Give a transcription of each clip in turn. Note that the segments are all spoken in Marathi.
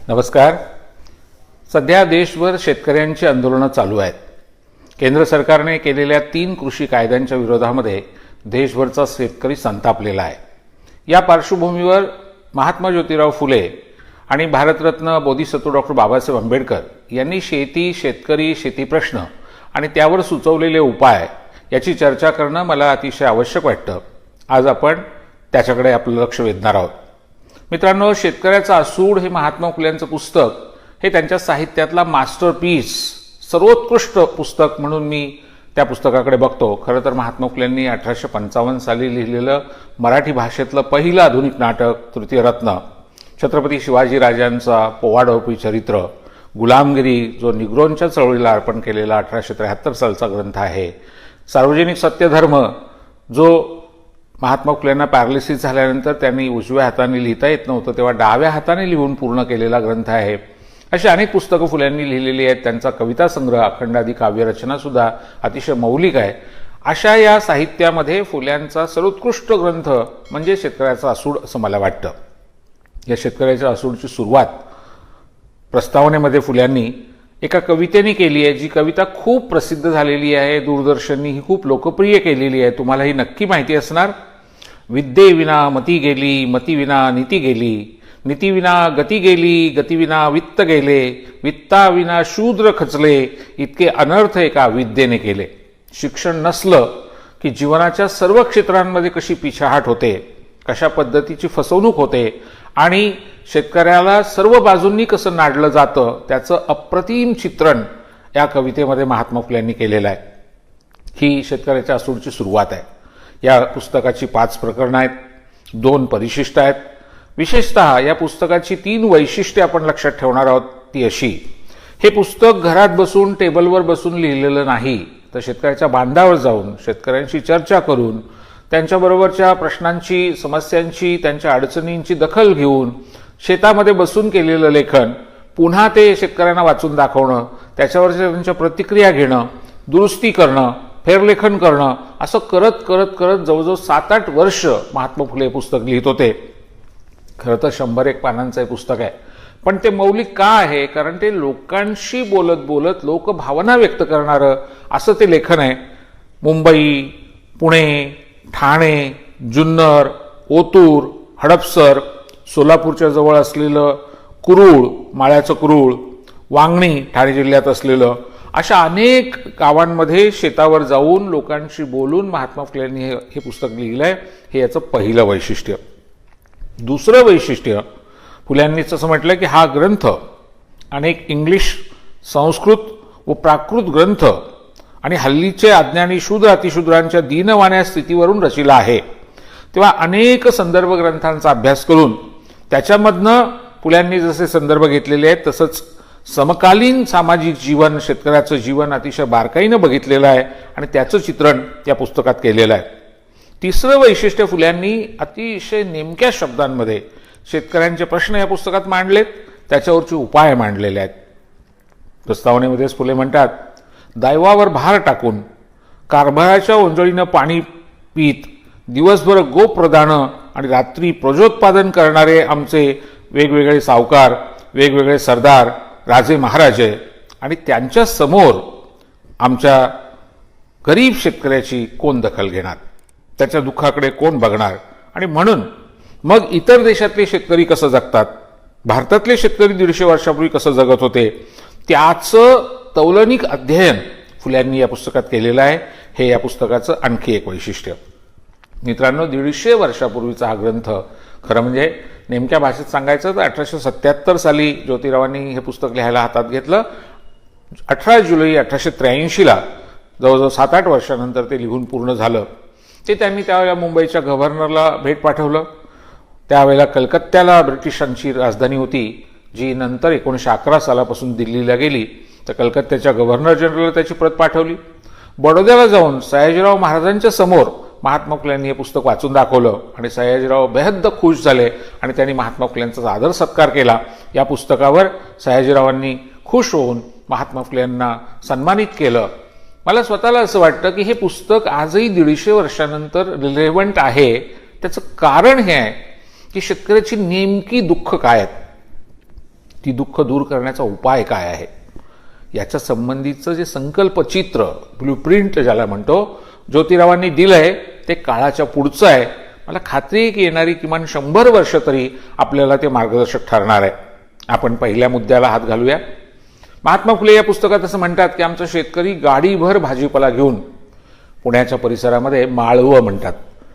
नमस्कार. सध्या देशभर शेतकऱ्यांची आंदोलनं चालू आहेत. केंद्र सरकारने केलेल्या 3 कृषी कायद्यांच्या विरोधामध्ये देशभरचा शेतकरी संतापलेला आहे. या पार्श्वभूमीवर महात्मा ज्योतिराव फुले आणि भारतरत्न बोधिसत्व डॉक्टर बाबासाहेब आंबेडकर यांनी शेती, शेतकरी, शेती प्रश्न आणि त्यावर सुचवलेले उपाय याची चर्चा करणं मला अतिशय आवश्यक वाटतं. आज आपण त्याच्याकडे आपलं लक्ष वेधणार आहोत. मित्रांनो, शेतकऱ्याचा असूड हे महात्मा फुलेंचं पुस्तक हे त्यांच्या साहित्यातला मास्टरपीस, सर्वोत्कृष्ट पुस्तक म्हणून मी त्या पुस्तकाकडे बघतो. खरं तर महात्मा फुलेंनी 1855 साली लिहिलेलं मराठी भाषेतलं पहिलं आधुनिक नाटक तृतीय रत्न, छत्रपती शिवाजी राजांचा पोवाडोपी चरित्र, गुलामगिरी जो निग्रोंच्या चळवळीला अर्पण केलेला 1873 सालचा ग्रंथ आहे, सार्वजनिक सत्यधर्म जो महात्मा फुलेंना पॅरालिसिस झाल्यानंतर त्यांनी उजव्या हाताने लिहिता येत नव्हतं तेव्हा डाव्या हाताने लिहून पूर्ण केलेला ग्रंथ आहे. अशी अनेक पुस्तकं फुलेंनी लिहिलेली आहेत. त्यांचा कविता संग्रह, अखंडादी काव्यरचना सुद्धा अतिशय मौलिक आहे. अशा या साहित्यामध्ये फुल्यांचा सर्वोत्कृष्ट ग्रंथ म्हणजे शेतकऱ्याचा असूड असं मला वाटतं. या शेतकऱ्याच्या असूडची सुरुवात प्रस्तावनेमध्ये फुल्यांनी एका कवितेने केली आहे, जी कविता खूप प्रसिद्ध झालेली आहे. दूरदर्शननी ही खूप लोकप्रिय केलेली आहे. तुम्हाला ही नक्की माहिती असणार. विद्येविना मती गेली, मतीविना नीती गेली, नीतीविना गती गेली, गतीविना वित्त गेले, वित्ताविना शूद्र खचले, इतके अनर्थ एका विद्येने केले. शिक्षण नसलं की जीवनाच्या सर्व क्षेत्रांमध्ये कशी पिछाहाट होते, कशा पद्धतीची फसवणूक होते आणि शेतकऱ्याला सर्व बाजूंनी कसं नाडलं जातं त्याचं अप्रतिम चित्रण या कवितेमध्ये महात्मा फुल्यांनी केलेलं आहे. ही शेतकऱ्याच्या असूडची सुरुवात आहे. या पुस्तकाची 5 प्रकरणं आहेत, 2 परिशिष्ट आहेत. विशेषतः या पुस्तकाची 3 वैशिष्ट्ये आपण लक्षात ठेवणार आहोत. ती अशी: हे पुस्तक घरात बसून टेबलवर बसून लिहिलेलं नाही, तर शेतकऱ्याच्या बांधावर जाऊन शेतकऱ्यांशी चर्चा करून त्यांच्याबरोबरच्या प्रश्नांची, समस्यांची, त्यांच्या अडचणींची दखल घेऊन शेतामध्ये बसून केलेलं लेखन पुन्हा ते शेतकऱ्यांना वाचून दाखवणं, त्याच्यावरच्या त्यांच्या प्रतिक्रिया घेणं, दुरुस्ती करणं, फेरलेखन करणं, असं करत करत करत जवळजवळ 7-8 वर्ष महात्मा फुले पुस्तक लिहित होते. खरं तर 101 पानांचं हे पुस्तक आहे, पण ते मौलिक का आहे? कारण ते लोकांशी बोलत बोलत लोकभावना व्यक्त करणारं असं ते लेखन आहे. मुंबई, पुणे, ठाणे, जुन्नर, ओतूर, हडपसर, सोलापूरच्या जवळ असलेलं कुरूळ, माळ्याचं कुरूळ, वांगणी ठाणे जिल्ह्यात असलेलं, अशा अनेक गावांमध्ये शेतावर जाऊन लोकांशी बोलून महात्मा फुलेंनी हे पुस्तक लिहिलंय. हे याचं पहिलं वैशिष्ट्य. दुसरं वैशिष्ट्य, फुल्यांनीच असं म्हटलं की हा ग्रंथ अनेक इंग्लिश, संस्कृत व प्राकृत ग्रंथ आणि हल्लीचे अज्ञानी शूद्र अतिशूद्रांच्या दीनवाण्या स्थितीवरून रचिला आहे. तेव्हा अनेक संदर्भ ग्रंथांचा अभ्यास करून त्याच्यामधनं फुल्यांनी जसे संदर्भ घेतलेले आहेत तसंच समकालीन सामाजिक जीवन, शेतकऱ्याचं जीवन अतिशय बारकाईनं बघितलेलं आहे आणि त्याचं चित्रण या पुस्तकात केलेलं आहे. तिसरं वैशिष्ट्य, फुल्यांनी अतिशय नेमक्या शब्दांमध्ये शेतकऱ्यांचे प्रश्न या पुस्तकात मांडलेत, त्याच्यावरचे उपाय मांडलेले आहेत. प्रस्तावनेमध्येच फुले म्हणतात, दैवावर भार टाकून कारभाराच्या ओंजळीनं पाणी पीत दिवसभर गोप्रदानं आणि रात्री प्रजोत्पादन करणारे आमचे वेगवेगळे सावकार, वेगवेगळे सरदार, राजे महाराजे आणि त्यांच्या समोर आमच्या गरीब शेतकऱ्याची कोण दखल घेणार, त्याच्या दुःखाकडे कोण बघणार? आणि म्हणून मग इतर देशातले शेतकरी कसं जगतात, भारतातले शेतकरी 150 वर्षापूर्वी कसं जगत होते, त्याचं तौलनिक अध्ययन फुल्यांनी या पुस्तकात केलेलं आहे. हे या पुस्तकाचं आणखी एक वैशिष्ट्य. मित्रांनो, 150 वर्षापूर्वीचा हा ग्रंथ, खरं म्हणजे नेमक्या भाषेत सांगायचं तर 1877 साली ज्योतिरावांनी हे पुस्तक लिहायला हातात घेतलं. 18 जुलै 1883ला जवळजवळ 7-8 वर्षानंतर ते लिहून पूर्ण झालं. ते त्यांनी त्यावेळेला मुंबईच्या गव्हर्नरला भेट पाठवलं. त्यावेळेला कलकत्त्याला ब्रिटिशांची राजधानी होती, जी नंतर 1911 सालापासून दिल्लीला गेली. तर कलकत्त्याच्या गव्हर्नर जनरलला त्याची प्रत पाठवली. बडोद्याला जाऊन सयाजीराव महाराजांच्या समोर महात्मा फुल्यांनी हे पुस्तक वाचून दाखवलं आणि सयाजीराव बेहद्द खुश झाले आणि त्यांनी महात्मा फुल्यांचा आदर सत्कार केला. या पुस्तकावर सयाजीरावांनी खुश होऊन महात्मा फुल्यांना सन्मानित केलं. मला स्वतःला असं वाटतं की हे पुस्तक आजही 150 वर्षानंतर रिलेव्हंट आहे. त्याचं कारण हे आहे की शेतकऱ्याची नेमकी दुःख काय आहेत, ती दुःख दूर करण्याचा उपाय काय आहे याच्या संबंधीचं जे संकल्पचित्र ब्लूप्रिंट ज्याला म्हणतो ज्योतिरावांनी दिलंय ते काळाच्या पुढचं आहे. मला खात्री आहे की येणारी किमान 100 वर्ष तरी आपल्याला ते मार्गदर्शक ठरणार आहे. आपण पहिल्या मुद्द्याला हात घालूया. महात्मा फुले या पुस्तकात असं म्हणतात की आमचा शेतकरी गाडीभर भाजीपाला घेऊन, पुण्याच्या परिसरामध्ये माळवं म्हणतात,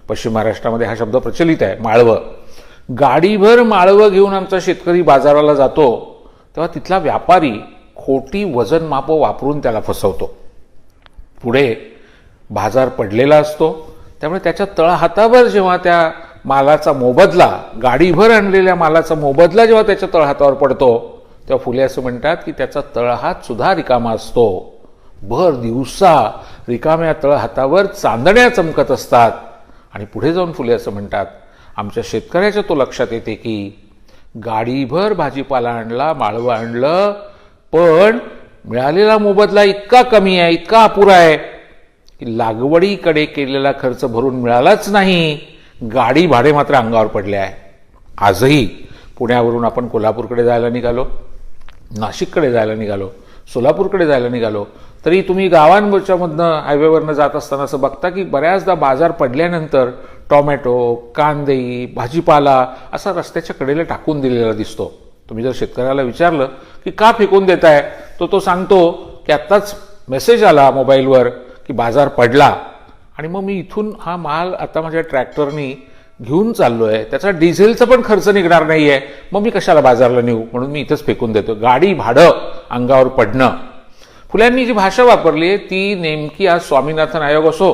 पश्चिम महाराष्ट्रामध्ये हा शब्द प्रचलित आहे माळवं, गाडीभर माळवं घेऊन आमचा शेतकरी बाजाराला जातो तेव्हा तिथला व्यापारी खोटी वजन मापं वापरून त्याला फसवतो. पुढे बाजार पडलेला असतो त्यामुळे त्याच्या तळहातावर जेव्हा त्या मालाचा मोबदला, गाडीभर आणलेल्या मालाचा मोबदला जेव्हा त्याच्या तळहातावर पडतो तेव्हा फुले असं म्हणतात की त्याचा तळहात सुद्धा रिकामा असतो. भर दिवसा रिकाम्या तळहातावर चांदण्या चमकत असतात. आणि पुढे जाऊन फुले असं म्हणतात आमच्या शेतकऱ्याच्या तो लक्षात येते की गाडीभर भाजीपाला आणला, माळवं आणलं, पण मिळालेला मोबदला इतका कमी आहे, इतका अपुरा आहे की लागवडीकडे केलेला खर्च भरून मिळालाच नाही, गाडी भाडे मात्र अंगावर पडले आहे. आजही पुण्यावरून आपण कोल्हापूरकडे जायला निघालो, नाशिककडे जायला निघालो, सोलापूरकडे जायला निघालो तरी तुम्ही गावांवरच्या मधनं हायवेवरनं जात असताना असं बघता की बऱ्याचदा बाजार पडल्यानंतर टोमॅटो, कांदे, भाजीपाला असा रस्त्याच्या कडेला टाकून दिलेला दिसतो. तुम्ही जर शेतकऱ्याला विचारलं की का फेकून देताय, तो सांगतो की आत्ताच मेसेज आला मोबाईलवर की बाजार पडला आणि मग मी इथून हा माल आता माझ्या ट्रॅक्टरनी घेऊन चाललोय, त्याचा डिझेलचा पण खर्च निघणार नाहीये, मग मी कशाला बाजारला नेऊ, म्हणून मी इथंच फेकून देतो. गाडी भाडं अंगावर पडणं. फुल्यांनी जी भाषा वापरली आहे ती नेमकी आज स्वामीनाथन आयोग असो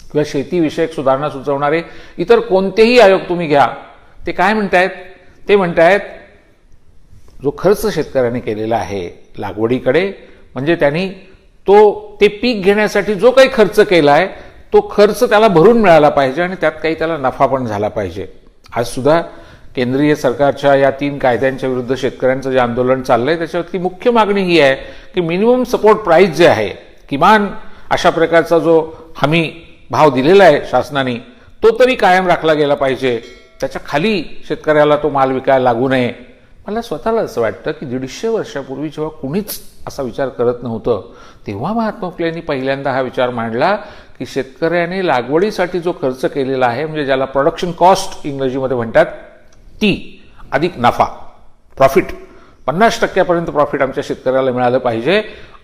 किंवा शेतीविषयक सुधारणा सुचवणारे इतर कोणतेही आयोग तुम्ही घ्या, ते काय म्हणतायत? ते म्हणतायत जो खर्च शेतकऱ्यांनी केलेला आहे लागवडीकडे, म्हणजे त्यांनी ते पीक घेण्यासाठी जो काही खर्च केलाय तो खर्च त्याला भरून मिळाला पाहिजे आणि त्यात काही त्याला नफा पण झाला पाहिजे. आज सुद्धा केंद्रीय सरकारच्या या 3 कायद्यांच्या विरुद्ध शेतकऱ्यांचं जे आंदोलन चाललंय त्याच्यावरती मुख्य मागणी ही आहे की मिनिमम सपोर्ट प्राइस जे आहे, किमान अशा प्रकारचा जो हमी भाव दिलेला आहे शासनाने तो तरी कायम राखला गेला पाहिजे. त्याच्या खाली शेतकऱ्याला तो माल विकायला लागू नये. मला स्वतःला असं वाटतं की 150 वर्षापूर्वी जेव्हा कुणीच असा विचार करत नव्हतं तेव्हा महात्मा फुलेंनी पहिल्यांदा हा विचार मांडला की शेतकऱ्याने लागवडीसाठी जो खर्च केलेला आहे, म्हणजे ज्याला प्रोडक्शन कॉस्ट इंग्रजीमध्ये म्हणतात, ती अधिक नफा, प्रॉफिट, 50% प्रॉफिट आमच्या शेतकऱ्याला मिळालं पाहिजे.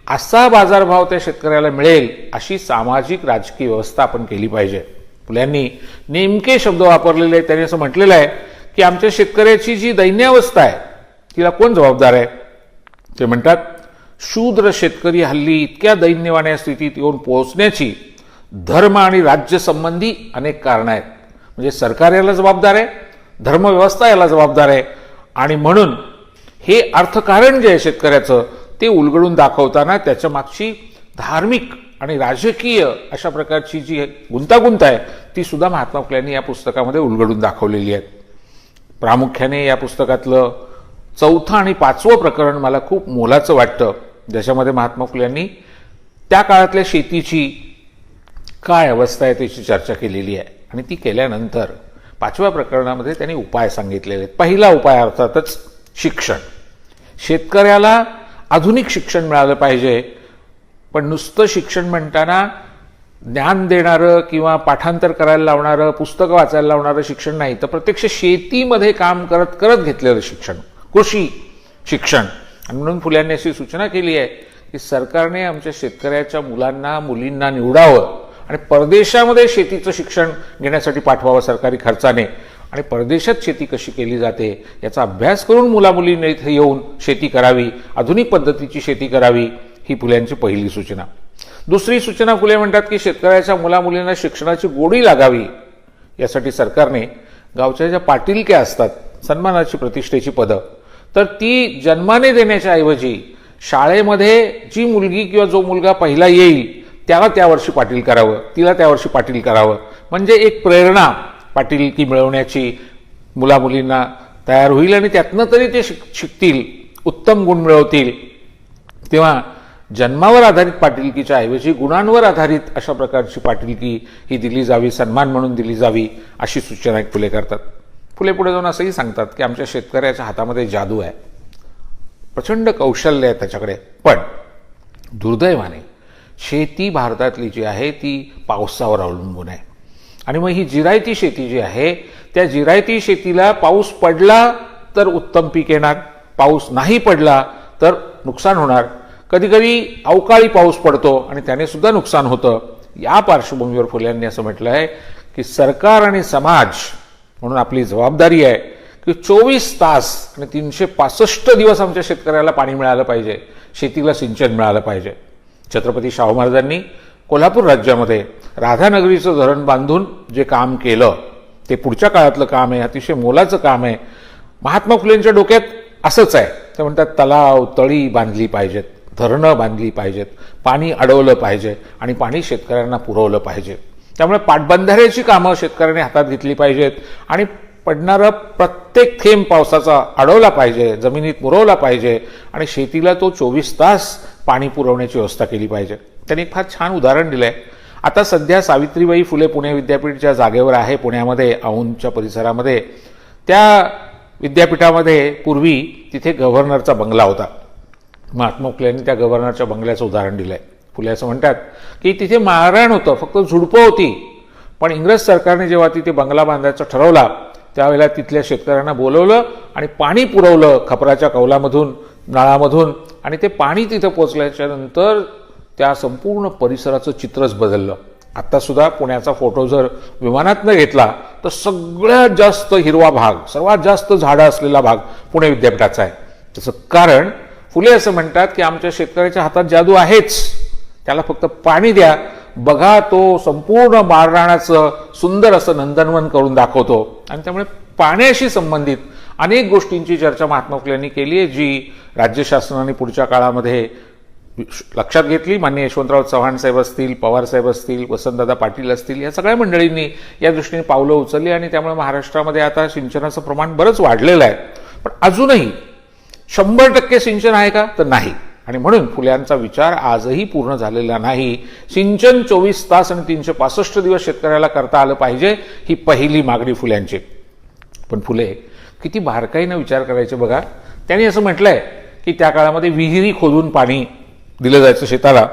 असा बाजारभाव त्या शेतकऱ्याला मिळेल अशी सामाजिक राजकीय व्यवस्था आपण केली पाहिजे. फुल्यांनी नेमके शब्द वापरलेले आहेत. त्यांनी असं म्हटलेलं आहे की आमच्या शेतकऱ्याची जी दैन्यावस्था आहे तिला कोण जबाबदार आहे? ते म्हणतात शूद्र शेतकरी हल्ली इतक्या दैन्यवाण्या स्थितीत येऊन पोहोचण्याची धर्म आणि राज्य संबंधी अनेक कारणं आहेत. म्हणजे सरकार याला जबाबदार आहे, धर्मव्यवस्था याला जबाबदार आहे आणि म्हणून हे अर्थकारण जे आहे शेतकऱ्याचं ते उलगडून दाखवताना त्याच्या मागची धार्मिक आणि राजकीय अशा प्रकारची जी गुंतागुंत आहे ती सुद्धा महात्मा फुल्यांनी या पुस्तकामध्ये उलगडून दाखवलेली आहे. प्रामुख्याने या पुस्तकातलं 4थं आणि 5वं प्रकरण मला खूप मोलाचं वाटतं, ज्याच्यामध्ये महात्मा फुल्यांनी त्या काळातल्या शेतीची काय अवस्था आहे त्याची चर्चा केलेली आहे. आणि ती केल्यानंतर 5व्या प्रकरणामध्ये त्यांनी उपाय सांगितलेले आहेत. पहिला उपाय अर्थातच शिक्षण. शेतकऱ्याला आधुनिक शिक्षण मिळालं पाहिजे, पण नुसतं शिक्षण म्हणताना ज्ञान देणारं किंवा पाठांतर करायला लावणारं, पुस्तकं वाचायला लावणारं शिक्षण नाही, तर प्रत्यक्ष शेतीमध्ये काम करत करत घेतलेलं शिक्षण, कृषी शिक्षण. आणि म्हणून फुल्यांनी अशी सूचना केली आहे की सरकारने आमच्या शेतकऱ्याच्या मुलांना मुलींना निवडावं आणि परदेशामध्ये शेतीचं शिक्षण घेण्यासाठी पाठवावं सरकारी खर्चाने, आणि परदेशात शेती कशी केली जाते याचा अभ्यास करून मुलामुलींनी इथे येऊन शेती करावी, आधुनिक पद्धतीची शेती करावी, ही फुल्यांची पहिली सूचना. दुसरी सूचना फुले म्हणतात की शेतकऱ्याच्या मुलामुलींना शिक्षणाची गोडी लागावी यासाठी सरकारने गावच्या ज्या पाटीलक्या असतात, सन्मानाची प्रतिष्ठेची पदं, तर ती जन्माने देण्याच्या ऐवजी शाळेमध्ये जी मुलगी किंवा जो मुलगा पहिला येईल त्याला त्यावर्षी पाटील करावं, तिला त्यावर्षी पाटील करावं, म्हणजे एक प्रेरणा पाटीलकी मिळवण्याची मुलामुलींना तयार होईल आणि त्यातनं तरी ते शिकतील, उत्तम गुण मिळवतील. तेव्हा जन्मावर आधारित पाटीलकीच्या ऐवजी गुणांवर आधारित अशा प्रकारची पाटीलकी ही दिली जावी, सन्मान म्हणून दिली जावी, अशी सूचना फुले करतात. फुले पुढे जाऊन असंही सांगतात की आमच्या शेतकऱ्याच्या हातामध्ये जादू आहे. प्रचंड कौशल्य आहे त्याच्याकडे. पण दुर्दैवाने शेती भारतातली जी आहे ती पावसावर अवलंबून आहे. आणि मग ही जिरायती शेती जी आहे त्या जिरायती शेतीला पाऊस पडला तर उत्तम पीक येणार, पाऊस नाही पडला तर नुकसान होणार. कधी कधी अवकाळी पाऊस पडतो आणि त्याने सुद्धा नुकसान होतं. या पार्श्वभूमीवर फुले यांनी असं म्हटलं आहे की सरकार आणि समाज म्हणून आपली जबाबदारी आहे की 24 तास आणि 365 दिवस आमच्या शेतकऱ्याला पाणी मिळालं पाहिजे, शेतीला सिंचन मिळालं पाहिजे. छत्रपती शाहू महाराजांनी कोल्हापूर राज्यामध्ये राधानगरीचं धरण बांधून जे काम केलं ते पुढच्या काळातलं काम आहे, अतिशय मोलाचं काम आहे. महात्मा फुलेंच्या डोक्यात असंच आहे. ते म्हणतात तलाव तळी बांधली पाहिजेत, धरणं बांधली पाहिजेत, पाणी अडवलं पाहिजे आणि पाणी शेतकऱ्यांना पुरवलं पाहिजे. त्यामुळे पाटबंधाऱ्याची कामं शेतकऱ्यांनी हातात घेतली पाहिजेत आणि पडणारा प्रत्येक थेंब पावसाचा अडवला पाहिजे, जमिनीत मुरवला पाहिजे आणि शेतीला तो 24 तास पाणी पुरवण्याची व्यवस्था केली पाहिजे. त्यांनी एक फार छान उदाहरण दिलं आहे. आता सध्या सावित्रीबाई फुले पुणे विद्यापीठच्या जागेवर आहे, पुण्यामध्ये औंधच्या परिसरामध्ये. त्या विद्यापीठामध्ये पूर्वी तिथे गव्हर्नरचा बंगला होता. महात्मा फुले यांनी त्या गव्हर्नरच्या बंगल्याचं उदाहरण दिलं आहे. फुले असं म्हणतात की तिथे माळरान होतं, फक्त झुडपं होती. पण इंग्रज सरकारने जेव्हा तिथे बंगला बांधायचा ठरवला त्यावेळेला तिथल्या शेतकऱ्यांना बोलवलं आणि पाणी पुरवलं खपराच्या कौलामधून, नळामधून. आणि ते पाणी तिथं पोचल्याच्या नंतर त्या संपूर्ण परिसराचं चित्रच बदललं. आत्तासुद्धा पुण्याचा फोटो जर विमानातनं घेतला तर सगळ्यात जास्त हिरवा भाग, सर्वात जास्त झाडं असलेला भाग पुणे विद्यापीठाचा आहे. त्याचं कारण फुले असं म्हणतात की आमच्या शेतकऱ्याच्या हातात जादू आहेच, त्याला फक्त पाणी द्या, बघा तो संपूर्ण माळरानाचं सुंदर असं नंदनवन करून दाखवतो. आणि त्यामुळे पाण्याशी संबंधित अनेक गोष्टींची चर्चा महात्मा फुले यांनी केली आहे, जी राज्य शासनाने पुढच्या काळामध्ये लक्षात घेतली. माननीय यशवंतराव चव्हाण साहेब असतील, पवार साहेब असतील, वसंतदादा पाटील असतील, या सगळ्या मंडळींनी या दृष्टीने पावलं उचलली आणि त्यामुळे महाराष्ट्रामध्ये आता सिंचनाचं प्रमाण बरंच वाढलेलं आहे. पण अजूनही 100% सिंचन आहे का, तर नाही. आणि म्हणून फुल्यांचा विचार आजही पूर्ण झालेला नाही. सिंचन 24 तास आणि 365 दिवस शेतकऱ्याला करता आलं पाहिजे, ही पहिली मागणी फुल्यांची. पण फुले किती बारकाईनं विचार करायचे बघा. त्यांनी असं म्हटलंय की त्या काळामध्ये विहिरी खोदून पाणी दिलं जायचं शेताला.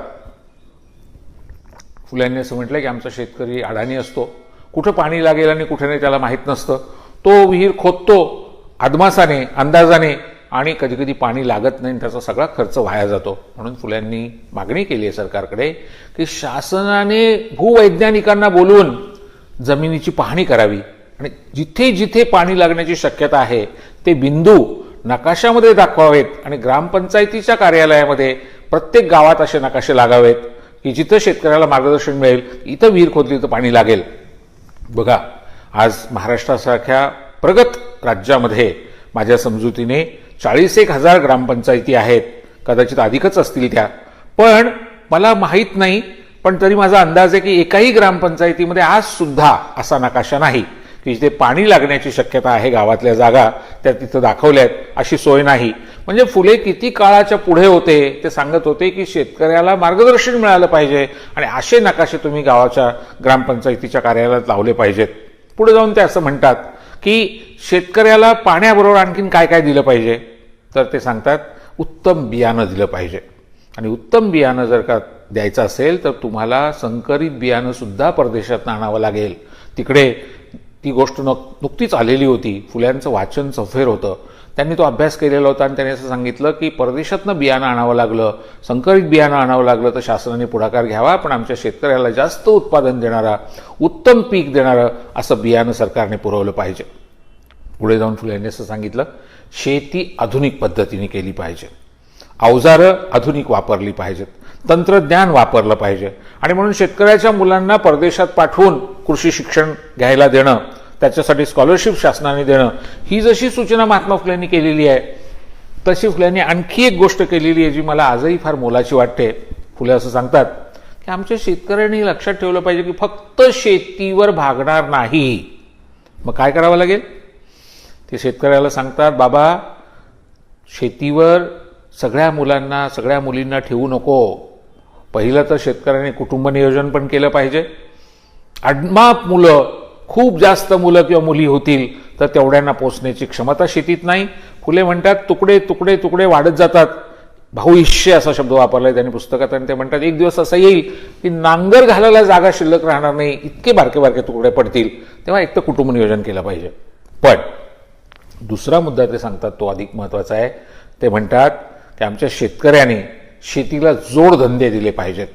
फुल्यांनी असं म्हटलंय की आमचा शेतकरी अडाणी असतो, कुठं पाणी लागेल आणि कुठे नाही त्याला माहीत नसतं. तो विहीर खोदतो अदमासाने, अंदाजाने, आणि कधी कधी पाणी लागत नाही, त्याचा सगळा खर्च वाया जातो. म्हणून फुल्यांनी मागणी केली आहे सरकारकडे की शासनाने भूवैज्ञानिकांना बोलवून जमिनीची पाहणी करावी आणि जिथे जिथे पाणी लागण्याची शक्यता आहे ते बिंदू नकाशामध्ये दाखवावेत आणि ग्रामपंचायतीच्या कार्यालयामध्ये प्रत्येक गावात असे नकाशे लागावेत की जिथं शेतकऱ्याला मार्गदर्शन मिळेल, इथं विहीर खोदली तर पाणी लागेल. बघा, आज महाराष्ट्रासारख्या प्रगत राज्यामध्ये माझ्या समजुतीने 40,000 ग्रामपंचायती आहेत, कदाचित अधिकच असतील त्या. पण मला माहीत नाही, पण तरी माझा अंदाज आहे की एकाही ग्रामपंचायतीमध्ये आज सुद्धा असा नकाशा नाही की जिथे पाणी लागण्याची शक्यता आहे, गावातल्या जागा त्या तिथं दाखवल्या आहेत, अशी सोय नाही. म्हणजे फुले किती काळाच्या पुढे होते ते सांगत होते की शेतकऱ्याला मार्गदर्शन मिळालं पाहिजे आणि असे नकाशे तुम्ही गावाच्या ग्रामपंचायतीच्या कार्यालयात लावले पाहिजेत. पुढे जाऊन ते असं म्हणतात की शेतकऱ्याला पाण्याबरोबर आणखीन काय काय दिलं पाहिजे, तर ते सांगतात उत्तम बियाणं दिलं पाहिजे. आणि उत्तम बियाणं जर का द्यायचं असेल तर तुम्हाला संकरित बियाणं सुद्धा परदेशात आणावं लागेल. तिकडे ती गोष्ट नुकतीच आलेली होती. फुल्यांचं वाचन चौफेर होतं, त्यांनी तो अभ्यास केलेला होता आणि त्यांनी असं सांगितलं की परदेशातनं बियाणं आणावं लागलं, संकरित बियाणं आणावं लागलं तर शासनाने पुढाकार घ्यावा, पण आमच्या शेतकऱ्याला जास्त उत्पादन देणारा, उत्तम पीक देणारं असं बियाणं सरकारने पुरवलं पाहिजे. पुढे जाऊन फुल्यांनी असं सांगितलं, शेती आधुनिक पद्धतीने केली पाहिजे, अवजारं आधुनिक वापरली पाहिजेत, तंत्रज्ञान वापरलं पाहिजे. आणि म्हणून शेतकऱ्याच्या मुलांना परदेशात पाठवून कृषी शिक्षण घ्यायला देणं, त्याच्यासाठी स्कॉलरशिप शासनाने देणं, ही जशी सूचना महात्मा फुल्यांनी केलेली आहे तशी फुल्यांनी आणखी एक गोष्ट केलेली आहे जी मला आजही फार मोलाची वाटते. फुले असं सांगतात की आमच्या शेतकऱ्यांनी लक्षात ठेवलं पाहिजे की फक्त शेतीवर भागणार नाही. मग काय करावं लागेल ते शेतकऱ्याला सांगतात, बाबा शेतीवर सगळ्या मुलांना, सगळ्या मुलींना ठेवू नको. पहिलं तर शेतकऱ्याने कुटुंब नियोजन पण केलं पाहिजे. अडमाप मुलं, खूप जास्त मुलं किंवा मुली होतील तर तेवढ्यांना पोचण्याची क्षमता शेतीत नाही. फुले म्हणतात तुकडे तुकडे तुकडे वाढत जातात. भाऊइष्य असा शब्द वापरलाय त्यांनी पुस्तकात. आणि ते म्हणतात एक दिवस असा येईल की नांगर घालायला जागा शिल्लक राहणार नाही, इतके बारके बारके तुकडे पडतील. तेव्हा एक तर कुटुंब नियोजन केलं पाहिजे. पण दुसरा मुद्दा ते सांगतात तो अधिक महत्वाचा आहे. ते म्हणतात की आमच्या शेतकऱ्यांनी शेतीला जोडधंदे दिले पाहिजेत.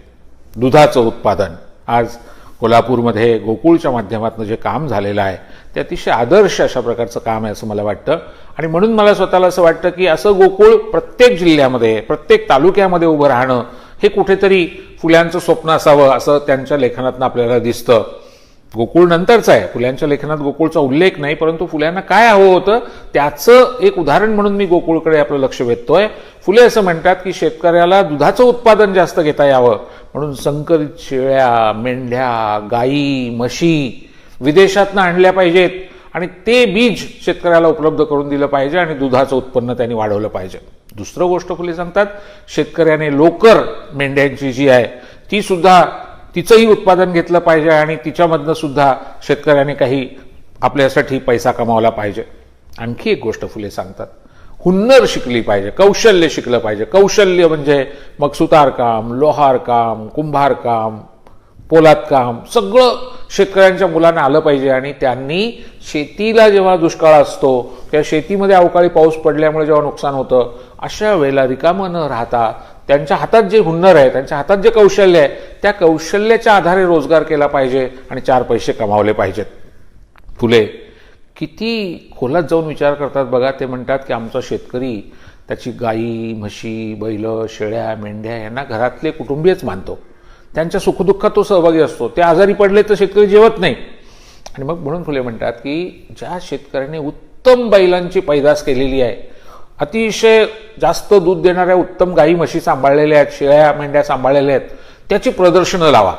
दुधाचं उत्पादन आज कोल्हापूरमध्ये गोकुळच्या माध्यमातून जे काम झालेलं आहे ते अतिशय आदर्श अशा प्रकारचं काम आहे असं मला वाटतं. आणि म्हणून मला स्वतःला असं वाटतं की असं गोकुळ प्रत्येक जिल्ह्यामध्ये प्रत्येक तालुक्यामध्ये उभं राहणं हे कुठेतरी फुल्यांचं स्वप्न असावं असं त्यांच्या लेखनातून आपल्याला दिसतं. गोकुळ नंतरचं आहे, फुल्यांच्या लेखनात गोकुळचा उल्लेख नाही, परंतु फुल्यांना काय हवं होतं त्याचं एक उदाहरण म्हणून मी गोकुळकडे आपलं लक्ष वेधतोय. फुले असं म्हणतात की शेतकऱ्याला दुधाचं उत्पादन जास्त घेता यावं म्हणून संकरित शेळ्या, मेंढ्या, गायी, म्हशी विदेशातनं आणल्या पाहिजेत आणि ते बीज शेतकऱ्याला उपलब्ध करून दिलं पाहिजे आणि दुधाचं उत्पन्न त्यांनी वाढवलं पाहिजे. दुसरं गोष्ट फुले सांगतात शेतकऱ्याने लोकर मेंढ्यांची जी आहे ती सुद्धा तिचंही उत्पादन घेतलं पाहिजे आणि तिच्यामधनं सुद्धा शेतकऱ्याने काही आपल्यासाठी पैसा कमावला पाहिजे. आणखी एक गोष्ट फुले सांगतात हुन्नर शिकली पाहिजे, कौशल्य शिकलं पाहिजे. कौशल्य म्हणजे मग सुतारकाम, लोहारकाम, कुंभारकाम, पोलादकाम सगळं शेतकऱ्यांच्या मुलांना आलं पाहिजे. आणि त्यांनी शेतीला जेव्हा दुष्काळ असतो किंवा शेतीमध्ये अवकाळी पाऊस पडल्यामुळे जेव्हा नुकसान होतं अशा वेळेला रिकामं न राहता त्यांच्या हातात जे हुन्नर आहे, त्यांच्या हातात जे कौशल्य आहे त्या कौशल्याच्या आधारे रोजगार केला पाहिजे आणि 4 पैसे कमावले पाहिजेत. फुले किती खोलात जाऊन विचार करतात बघा. ते म्हणतात की आमचा शेतकरी त्याची गायी, म्हशी, बैल, शेळ्या, मेंढ्या यांना घरातले कुटुंबीयच मानतो. त्यांच्या सुखदुःखात तो सहभागी असतो. ते आजारी पडले तर शेतकरी जेवत नाही. आणि मग म्हणून फुले म्हणतात की ज्या शेतकऱ्याने उत्तम बैलांची पैदास केलेली आहे, अतिशय जास्त दूध देणाऱ्या उत्तम गायी म्हशी सांभाळलेल्या आहेत, शेळ्या मेंढ्या सांभाळलेल्या आहेत, त्याची प्रदर्शनं लावा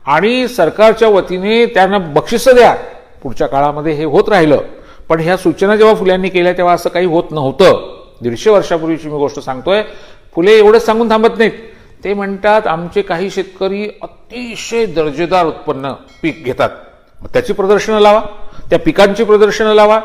आणि सरकारच्या वतीने त्यांना बक्षिसं द्या. पुढच्या काळामध्ये हे होत राहिलं. पण ह्या सूचना जेव्हा फुल्यांनी केल्या तेव्हा असं काही होत नव्हतं. 150 वर्षापूर्वीची मी गोष्ट सांगतोय. फुले एवढंच सांगून थांबत नाहीत. ते म्हणतात आमचे काही शेतकरी अतिशय दर्जेदार उत्पन्न पीक घेतात, त्याची प्रदर्शनं लावा, त्या पिकांची प्रदर्शनं लावा.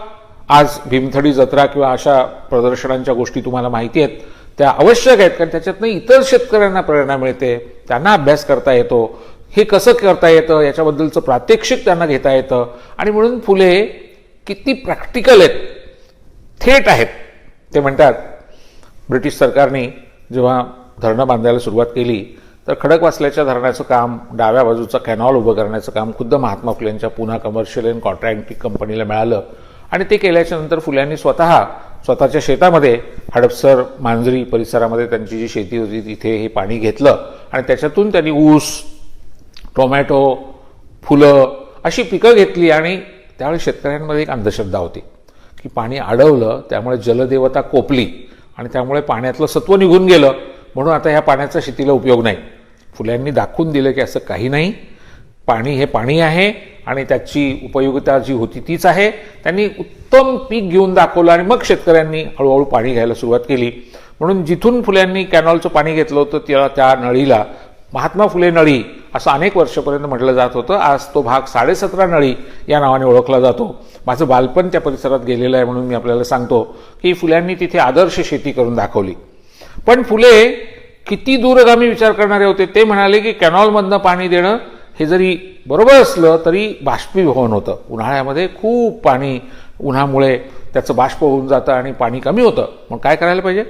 आज भीमथडी जत्रा किंवा अशा प्रदर्शनांच्या गोष्टी तुम्हाला माहिती आहेत, त्या आवश्यक आहेत कारण त्याच्यातनं इतर शेतकऱ्यांना प्रेरणा मिळते, त्यांना अभ्यास करता येतो, हे कसं करता येतं याच्याबद्दलचं प्रात्यक्षिक त्यांना घेता येतं. आणि म्हणून फुले किती प्रॅक्टिकल आहेत, थेट आहेत. ते म्हणतात ब्रिटिश सरकारने जेव्हा धरणं बांधायला सुरुवात केली तर खडकवासल्याच्या धरणाचं काम, डाव्या बाजूचं कॅनॉल उभं करण्याचं काम खुद्द महात्मा फुलेंच्या पुन्हा कमर्शियल अँड कॉन्ट्रॅक्टिंग कंपनीला मिळालं. आणि ते केल्याच्या नंतर फुल्यांनी स्वतःच्या शेतामध्ये हडपसर, मांजरी परिसरामध्ये त्यांची जी शेती होती तिथे हे पाणी घेतलं आणि त्याच्यातून त्यांनी ऊस, टोमॅटो, फुलं अशी पिकं घेतली. आणि त्यावेळी शेतकऱ्यांमध्ये एक अंधश्रद्धा होती की पाणी अडवलं त्यामुळे जलदेवता कोपली आणि त्यामुळे पाण्यातलं सत्व निघून गेलं म्हणून आता ह्या पाण्याचा शेतीला उपयोग नाही. फुल्यांनी दाखवून दिलं की असं काही नाही, पाणी हे पाणी आहे आणि त्याची उपयोगिता जी होती तीच आहे. त्यांनी उत्तम पीक घेऊन दाखवलं आणि मग शेतकऱ्यांनी हळूहळू पाणी घ्यायला सुरुवात केली. म्हणून जिथून फुल्यांनी कॅनॉलचं पाणी घेतलं होतं त्या नळीला महात्मा फुले नळी असं अनेक वर्षापर्यंत म्हटलं जात होतं. आज तो भाग 17.5 नळी या नावाने ओळखला जातो. माझं बालपण त्या परिसरात गेलेलं आहे म्हणून मी आपल्याला सांगतो की फुल्यांनी तिथे आदर्श शेती करून दाखवली. पण फुले किती दूरगामी विचार करणारे होते. ते म्हणाले की कॅनॉलमधनं पाणी देणं हे जरी बरोबर असलं तरी बाष्पीभवन होतं. उन्हाळ्यामध्ये खूप पाणी उन्हामुळे त्याचं बाष्प होऊन जातं आणि पाणी कमी होतं. मग काय करायला पाहिजे?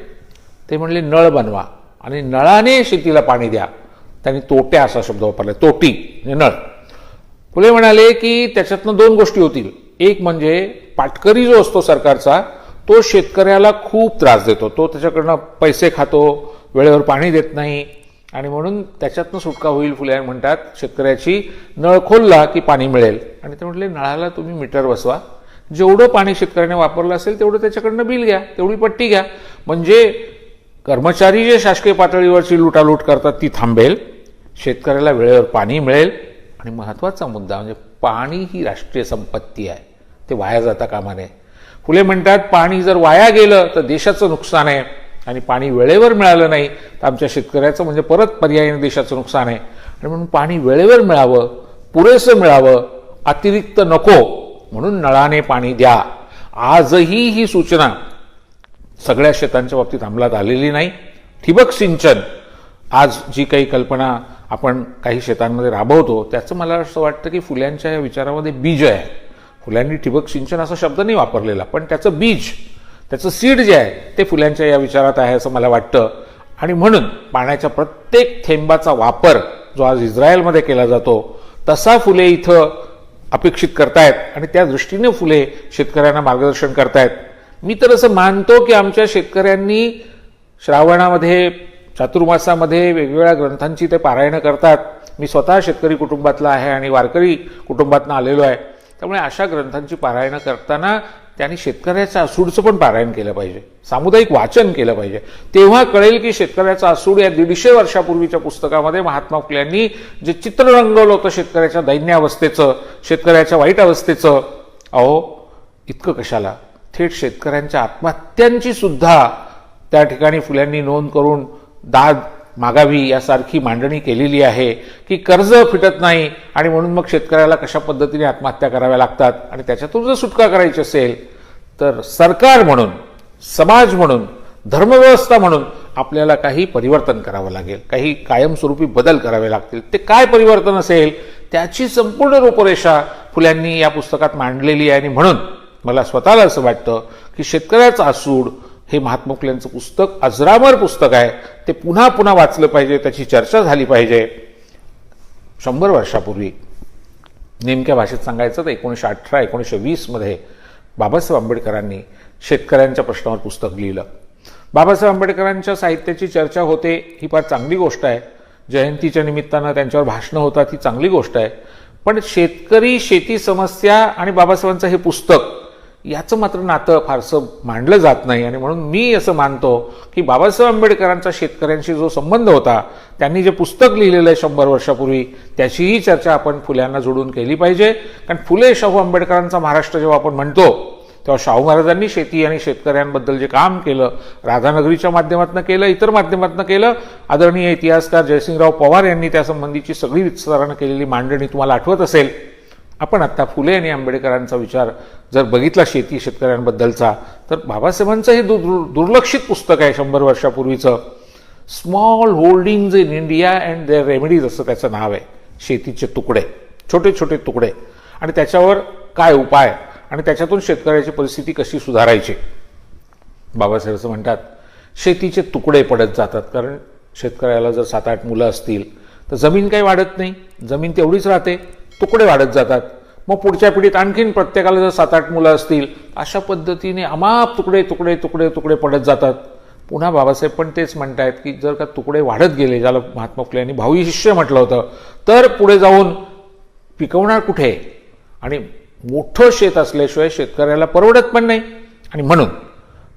ते म्हणले नळ बनवा आणि नळाने शेतीला पाणी द्या. त्यांनी तोट्या असा शब्द वापरला, तोटी म्हणजे नळ. फुले म्हणाले की त्याच्यातनं 2 गोष्टी होतील. एक म्हणजे पाटकरी जो असतो सरकारचा तो शेतकऱ्याला खूप त्रास देतो, तो त्याच्याकडनं पैसे खातो, वेळेवर पाणी देत नाही आणि म्हणून त्याच्यातनं सुटका होईल. फुले म्हणतात शेतकऱ्याची नळ खोलला की पाणी मिळेल. आणि ते म्हटले नळाला तुम्ही मीटर बसवा, जेवढं पाणी शेतकऱ्याने वापरलं असेल तेवढं त्याच्याकडनं बिल घ्या, तेवढी पट्टी घ्या. म्हणजे कर्मचारी जे शासकीय पातळीवरची लुटालूट करतात ती थांबेल, शेतकऱ्याला वेळेवर पाणी मिळेल. आणि महत्त्वाचा मुद्दा म्हणजे पाणी ही राष्ट्रीय संपत्ती आहे, ते वाया जाता कामा नये. फुले म्हणतात पाणी जर वाया गेलं तर देशाचं नुकसान आहे आणि पाणी वेळेवर मिळालं नाही तर आमच्या शेतकऱ्याचं म्हणजे परत पर्यायीने देशाचं नुकसान आहे. आणि म्हणून पाणी वेळेवर मिळावं, पुरेसं मिळावं, अतिरिक्त नको म्हणून नळाने पाणी द्या. आजही ही सूचना सगळ्या शेतांच्या बाबतीत अंमलात आलेली नाही. ठिबक सिंचन आज जी काही कल्पना आपण काही शेतांमध्ये राबवतो त्याचं मला असं वाटतं की फुल्यांच्या या विचारामध्ये बीज आहे. फुल्यांनी ठिबक सिंचन असा शब्द नाही वापरलेला, पण त्याचं बीज, त्याचं सीड जे आहे ते फुल्यांच्या या विचारात आहे असं मला वाटतं. आणि म्हणून पाण्याच्या प्रत्येक थेंबाचा वापर जो आज इस्रायलमध्ये केला जातो तसा फुले इथं अपेक्षित करतायत आणि त्या दृष्टीने फुले शेतकऱ्यांना मार्गदर्शन करतायत. मी तर असं मानतो की आमच्या शेतकऱ्यांनी श्रावणामध्ये, चातुर्मासामध्ये वेगवेगळ्या ग्रंथांची ते पारायणं करतात. मी स्वतः शेतकरी कुटुंबातला आहे आणि वारकरी कुटुंबातनं आलेलो आहे. त्यामुळे अशा ग्रंथांची पारायणं करताना त्यांनी शेतकऱ्याचं असूडचं पण पारायण केलं पाहिजे, सामुदायिक वाचन केलं पाहिजे. तेव्हा कळेल की शेतकऱ्याचं असूड या 150 वर्षापूर्वीच्या पुस्तकामध्ये महात्मा फुल्यांनी जे चित्र रंगवलं होतं शेतकऱ्याच्या दैन्यावस्थेचं, शेतकऱ्याच्या वाईट अवस्थेचं, अहो इतकं कशाला, थेट शेतकऱ्यांच्या आत्महत्यांची सुद्धा त्या ठिकाणी फुल्यांनी नोंद करून दाद मागावी यासारखी मांडणी केलेली आहे की कर्ज फिटत नाही आणि म्हणून मग शेतकऱ्याला कशा पद्धतीने आत्महत्या कराव्या लागतात. आणि त्याच्यातून जर सुटका करायची असेल तर सरकार म्हणून, समाज म्हणून, धर्मव्यवस्था म्हणून आपल्याला काही परिवर्तन करावं लागेल, काही कायमस्वरूपी बदल करावे लागतील. ते काय परिवर्तन असेल त्याची संपूर्ण रूपरेषा फुल्यांनी या पुस्तकात मांडलेली आहे. आणि म्हणून मला स्वतःला असं वाटतं की शेतकऱ्याचा असूड हे महात्मा फुलेंचं पुस्तक अजरामर पुस्तक आहे. ते पुन्हा पुन्हा वाचलं पाहिजे, त्याची चर्चा झाली पाहिजे. 100 वर्षापूर्वी नेमक्या भाषेत सांगायचं तर 1918-1920 मध्ये बाबासाहेब आंबेडकरांनी शेतकऱ्यांच्या प्रश्नावर पुस्तक लिहिलं. बाबासाहेब आंबेडकरांच्या साहित्याची चर्चा होते ही फार चांगली गोष्ट आहे. जयंतीच्या निमित्तानं त्यांच्यावर भाषणं होतात ही चांगली गोष्ट आहे. पण शेतकरी, शेती समस्या आणि बाबासाहेबांचं हे पुस्तक याचं मात्र नातं फारसं मांडलं जात नाही. आणि म्हणून मी असं मानतो की बाबासाहेब आंबेडकरांचा शेतकऱ्यांशी जो संबंध होता, त्यांनी जे पुस्तक लिहिलेलं आहे 100 वर्षापूर्वी, त्याचीही चर्चा आपण फुल्यांना जोडून केली पाहिजे. कारण फुले शाहू आंबेडकरांचा महाराष्ट्र जेव्हा आपण म्हणतो तेव्हा शाहू महाराजांनी शेती आणि शेतकऱ्यांबद्दल जे काम केलं, राधानगरीच्या माध्यमातून केलं, इतर माध्यमातून केलं. आदरणीय इतिहासकार जयसिंगराव पवार यांनी त्यासंबंधीची सगळी विस्तारानं केलेली मांडणी तुम्हाला आठवत असेल. आपण आत्ता फुले आणि आंबेडकरांचा विचार जर बघितला शेती शेतकऱ्यांबद्दलचा तर बाबासाहेबांचं हे दुर्लक्षित पुस्तक आहे 100 वर्षापूर्वीचं. Small holdings in India and their remedies असं त्याचं नाव आहे. शेतीचे तुकडे, छोटे छोटे तुकडे, आणि त्याच्यावर काय उपाय आणि त्याच्यातून शेतकऱ्याची परिस्थिती कशी सुधारायची. बाबासाहेब असं म्हणतात, शेतीचे तुकडे पडत जातात. कारण शेतकऱ्याला जर 7-8 मुलं असतील तर जमीन काही वाढत नाही, जमीन तेवढीच राहते, तुकडे वाढत जातात. मग पुढच्या पिढीत आणखीन प्रत्येकाला जर 7-8 मुलं असतील, अशा पद्धतीने अमाप तुकडे तुकडे तुकडे तुकडे पडत जातात. पुन्हा बाबासाहेब पण तेच म्हणतायत की जर का तुकडे वाढत गेले, ज्याला महात्मा फुले यांनी भावी शिष्य म्हटलं होतं, तर पुढे जाऊन पिकवणार कुठे, आणि मोठं शेत असल्याशिवाय शेतकऱ्याला परवडत पण नाही. आणि म्हणून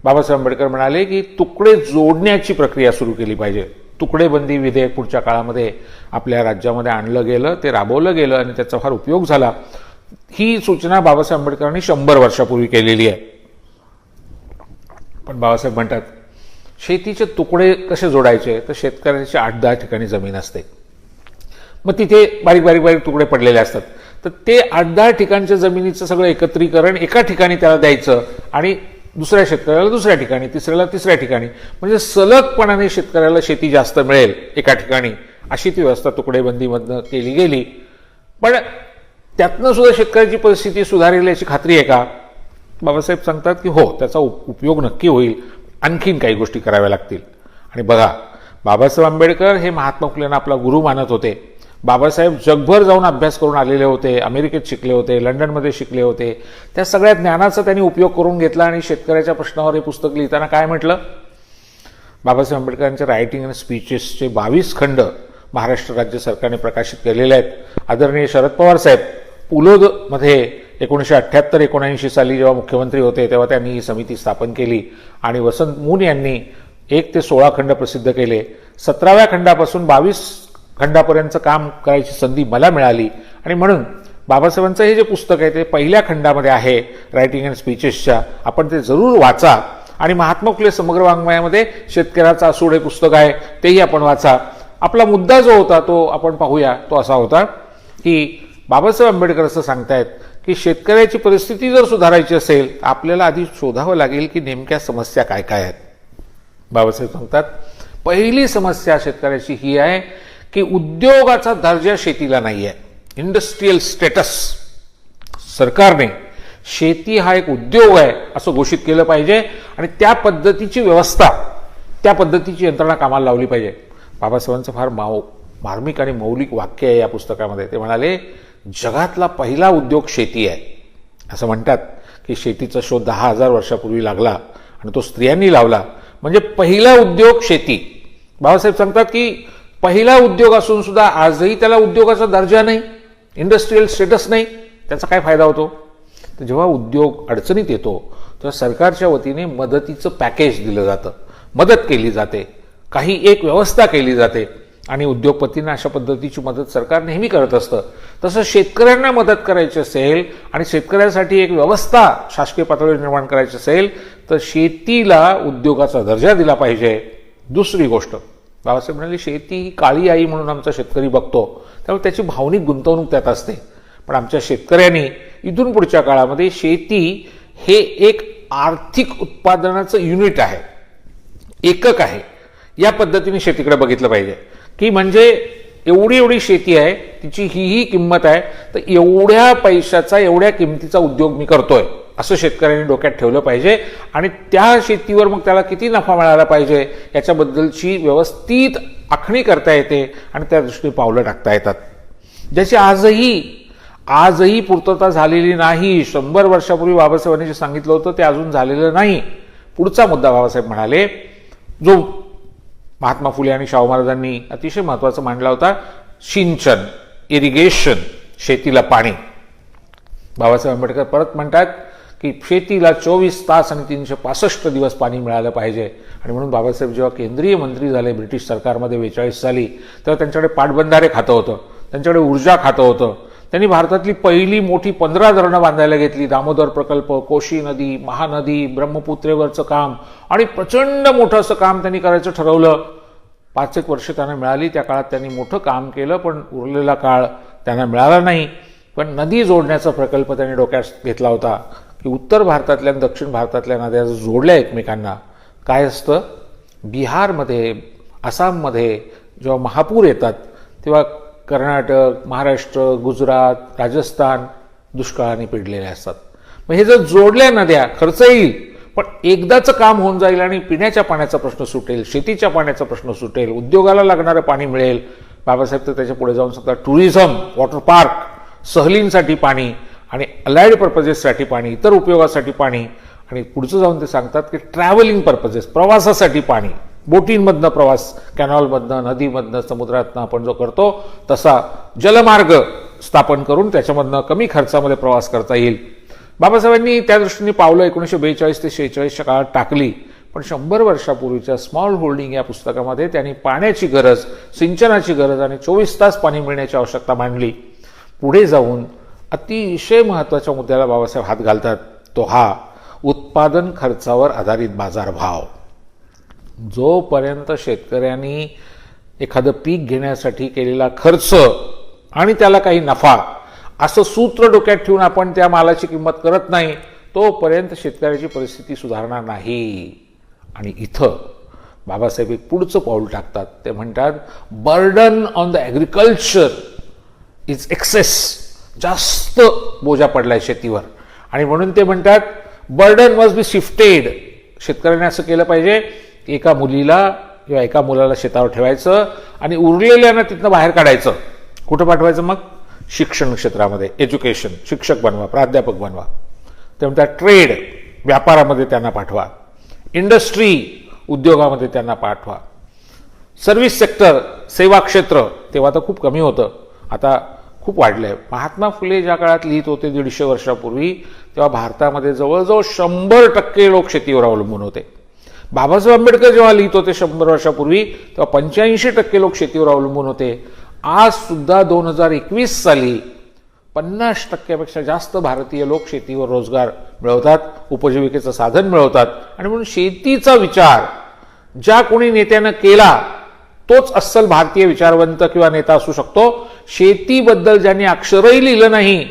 बाबासाहेब आंबेडकर म्हणाले की तुकडे जोडण्याची प्रक्रिया सुरू केली पाहिजे. तुकडेबंदी विधेयक पुढच्या काळामध्ये आपल्या राज्यामध्ये आणलं गेलं, ते राबवलं गेलं आणि त्याचा फार उपयोग झाला. ही सूचना बाबासाहेब आंबेडकरांनी 100 वर्षापूर्वी केलेली आहे. पण बाबासाहेब म्हणतात शेतीचे तुकडे कसे जोडायचे, तर शेतकऱ्याची 8-10 ठिकाणी जमीन असते, मग तिथे बारीक बारीक बारीक तुकडे पडलेले असतात. तर ते 8-10 ठिकाणच्या जमिनीचं सगळं एकत्रीकरण एका ठिकाणी त्याला द्यायचं आणि दुसऱ्या शेतकऱ्याला दुसऱ्या ठिकाणी, तिसऱ्याला तिसऱ्या ठिकाणी, म्हणजे सलगपणाने शेतकऱ्याला शेती जास्त मिळेल एका ठिकाणी, अशी ती व्यवस्था तुकडेबंदीमधनं केली गेली. पण त्यातनं सुद्धा शेतकऱ्याची परिस्थिती सुधारेल याची खात्री आहे का? बाबासाहेब सांगतात की हो, त्याचा उपयोग नक्की होईल, आणखीन काही गोष्टी कराव्या लागतील. आणि बघा, बाबासाहेब आंबेडकर हे महात्मा फुलेंना आपला गुरु मानत होते. बाबासाहेब जगभर जाऊन अभ्यास करून आलेले होते, अमेरिकेत शिकले होते, लंडनमध्ये शिकले होते. त्या सगळ्या ज्ञानाचा त्यांनी उपयोग करून घेतला आणि शेतकऱ्याच्या प्रश्नावर हे पुस्तक लिहिताना काय म्हटलं? बाबासाहेब आंबेडकरांच्या रायटिंग आणि स्पीचेसचे 22 खंड महाराष्ट्र राज्य सरकारने प्रकाशित केलेले आहेत. आदरणीय शरद पवार साहेब पुलोदमध्ये 1978-79 साली जेव्हा मुख्यमंत्री होते तेव्हा त्यांनी ही समिती स्थापन केली आणि वसंत मून यांनी 1 ते 16 खंड प्रसिद्ध केले. 17व्या खंडापासून 22 खंडापर्यंतचं काम करायची संधी मला मिळाली. आणि म्हणून बाबासाहेबांचं हे जे पुस्तक आहे ते पहिल्या खंडामध्ये आहे, रायटिंग अँड स्पीचेसच्या. आपण ते जरूर वाचा. आणि महात्मा फुले समग्र वाङ्मयामध्ये शेतकऱ्याचा असूड हे पुस्तक आहे, तेही आपण वाचा. आपला मुद्दा जो होता तो आपण पाहूया. तो असा होता की बाबासाहेब आंबेडकर असं सांगतायत की की शेतकऱ्याची परिस्थिती जर सुधारायची असेल तर आपल्याला आधी शोधावं लागेल की नेमक्या समस्या काय काय आहेत. बाबासाहेब सांगतात पहिली समस्या शेतकऱ्याची ही आहे की उद्योगाचा दर्जा शेतीला नाही आहे. इंडस्ट्रियल स्टेटस सरकारने शेती हा एक उद्योग आहे असं घोषित केलं पाहिजे आणि त्या पद्धतीची व्यवस्था, त्या पद्धतीची यंत्रणा कामाला लावली पाहिजे. बाबासाहेबांचं फार मार्मिक आणि मौलिक वाक्य आहे या पुस्तकामध्ये. ते म्हणाले जगातला पहिला उद्योग शेती आहे. असं म्हणतात की शेतीचा शोध 10,000 वर्षापूर्वी लागला आणि तो स्त्रियांनी लावला, म्हणजे पहिला उद्योग शेती. बाबासाहेब सांगतात की पहिला उद्योग असून सुद्धा आजही त्याला उद्योगाचा दर्जा नाही, इंडस्ट्रियल स्टेटस नाही. त्याचा काय फायदा होतो? तर जेव्हा उद्योग अडचणीत येतो तेव्हा सरकारच्या वतीने मदतीचं पॅकेज दिलं जातं, मदत केली जाते, काही एक व्यवस्था केली जाते आणि उद्योगपतींना अशा पद्धतीची मदत सरकार नेहमी करत असतं. तसं शेतकऱ्यांना मदत करायची असेल आणि शेतकऱ्यांसाठी एक व्यवस्था शासकीय पातळीवर निर्माण करायची असेल तर शेतीला उद्योगाचा दर्जा दिला पाहिजे. दुसरी गोष्ट बाबासाहेब म्हणाले शेती ही काळी आई म्हणून आमचा शेतकरी बघतो, त्यामुळे त्याची भावनिक गुंतवणूक त्यात असते. पण आमच्या शेतकऱ्यांनी इथून पुढच्या काळामध्ये शेती हे एक आर्थिक उत्पादनाचं युनिट आहे, एकक आहे, या पद्धतीने शेतीकडे बघितलं पाहिजे. की म्हणजे एवढी एवढी शेती आहे, तिची ही किंमत आहे, तर एवढ्या पैशाचा एवढ्या किमतीचा उद्योग मी करतोय असं शेतकऱ्यांनी डोक्यात ठेवलं पाहिजे आणि त्या शेतीवर मग त्याला किती नफा मिळाला पाहिजे याच्याबद्दलची व्यवस्थित आखणी करता येते आणि त्या दृष्टीने पावलं टाकता येतात, ज्याची आजही पूर्तता झालेली नाही. 100 वर्षापूर्वी बाबासाहेबांनी जे सांगितलं होतं ते अजून झालेलं नाही. पुढचा मुद्दा बाबासाहेब म्हणाले जो महात्मा फुले आणि शाहू महाराजांनी अतिशय महत्त्वाचा मांडला होता, सिंचन, इरिगेशन, शेतीला पाणी. बाबासाहेब आंबेडकर परत म्हणतात की शेतीला 24 तास आणि 365 दिवस पाणी मिळालं पाहिजे. आणि म्हणून बाबासाहेब जेव्हा केंद्रीय मंत्री झाले ब्रिटिश सरकारमध्ये 42 साली, तेव्हा त्यांच्याकडे पाटबंधारे खातं होतं, त्यांच्याकडे ऊर्जा खातं होतं. त्यांनी भारतातली पहिली मोठी 15 धरणं बांधायला घेतली. दामोदर प्रकल्प, कोशी नदी, महानदी, ब्रह्मपुत्रेवरचं काम आणि प्रचंड मोठं असं काम त्यांनी करायचं ठरवलं. 5 एक वर्ष त्यांना मिळाली. त्या काळात त्यांनी मोठं काम केलं, पण उरलेला काळ त्यांना मिळाला नाही. पण नदी जोडण्याचा प्रकल्प त्यांनी डोक्यात घेतला होता की उत्तर भारतातल्या आणि दक्षिण भारतातल्या नद्या जोडल्या एकमेकांना. काय असतं, बिहारमध्ये, आसाममध्ये जेव्हा महापूर येतात तेव्हा कर्नाटक, महाराष्ट्र, गुजरात, राजस्थान दुष्काळाने पिडलेले असतात. मग हे जर जोडल्या नद्या, खर्च येईल पण एकदाचं काम होऊन जाईल आणि पिण्याच्या पाण्याचा प्रश्न सुटेल, शेतीच्या पाण्याचा प्रश्न सुटेल, उद्योगाला लागणारं पाणी मिळेल. बाबासाहेब तर त्याच्या पुढे जाऊन सांगतात टुरिझम, वॉटर पार्क, सहलींसाठी पाणी आणि अलाइड पर्पजेससाठी पाणी, इतर उपयोगासाठी पाणी. आणि पुढचं जाऊन ते सांगतात की ट्रॅव्हलिंग पर्पजेस, प्रवासासाठी पाणी, बोटींमधनं प्रवास, कॅनॉलमधनं, नदीमधनं, समुद्रातनं आपण जो करतो तसा जलमार्ग स्थापन करून त्याच्यामधनं कमी खर्चामध्ये प्रवास करता येईल. बाबासाहेबांनी त्या दृष्टीने पावलं 1942 ते 46च्या काळात टाकली. पण 100 वर्षापूर्वीच्या स्मॉल होल्डिंग या पुस्तकामध्ये त्यांनी पाण्याची गरज, सिंचनाची गरज आणि 24 तास पाणी मिळण्याची आवश्यकता मांडली. पुढे जाऊन अतिशय महत्त्वाच्या मुद्द्याला बाबासाहेब हात घालतात, तो हा उत्पादन खर्चावर आधारित बाजारभाव. जोपर्यंत शेतकऱ्यांनी एखादं पीक घेण्यासाठी केलेला खर्च आणि त्याला काही नफा असं सूत्र डोक्यात ठेवून आपण त्या मालाची किंमत करत नाही, तोपर्यंत शेतकऱ्याची परिस्थिती सुधारणार नाही. आणि इथं बाबासाहेब एक पुढचं पाऊल टाकतात. ते म्हणतात burden on the agriculture is excess. जास्त बोजा पडलाय शेतीवर आणि म्हणून ते म्हणतात बर्डन मस्ट बी शिफ्टेड. शेतकऱ्याने असं केलं पाहिजे की एका मुलीला किंवा एका मुलाला शेतावर ठेवायचं आणि उरलेल्यानं तिथनं बाहेर काढायचं. कुठं पाठवायचं? मग शिक्षण क्षेत्रामध्ये, एज्युकेशन, शिक्षक बनवा, प्राध्यापक बनवा. ते म्हणतात ट्रेड, व्यापारामध्ये त्यांना पाठवा, इंडस्ट्री, उद्योगामध्ये त्यांना पाठवा, सर्व्हिस सेक्टर, सेवा क्षेत्र. तेव्हा तर खूप कमी होतं, आता खूप वाढलंय. महात्मा फुले ज्या काळात लिहित होते 150 वर्षापूर्वी, तेव्हा भारतामध्ये जवळजवळ 100% लोक शेतीवर अवलंबून होते. बाबासाहेब आंबेडकर जेव्हा लिहित होते 100 वर्षापूर्वी, तेव्हा 85% लोक शेतीवर अवलंबून होते. आज सुद्धा 2021 साली 50%पेक्षा जास्त भारतीय लोक शेतीवर रोजगार मिळवतात, उपजीविकेचं साधन मिळवतात. आणि म्हणून शेतीचा विचार ज्या कोणी नेत्यानं केला तोच अस्सल भारतीय विचारवंत किंवा नेता असू शकतो. शेतीबद्दल ज्यांनी अक्षरही लिहिलं नाही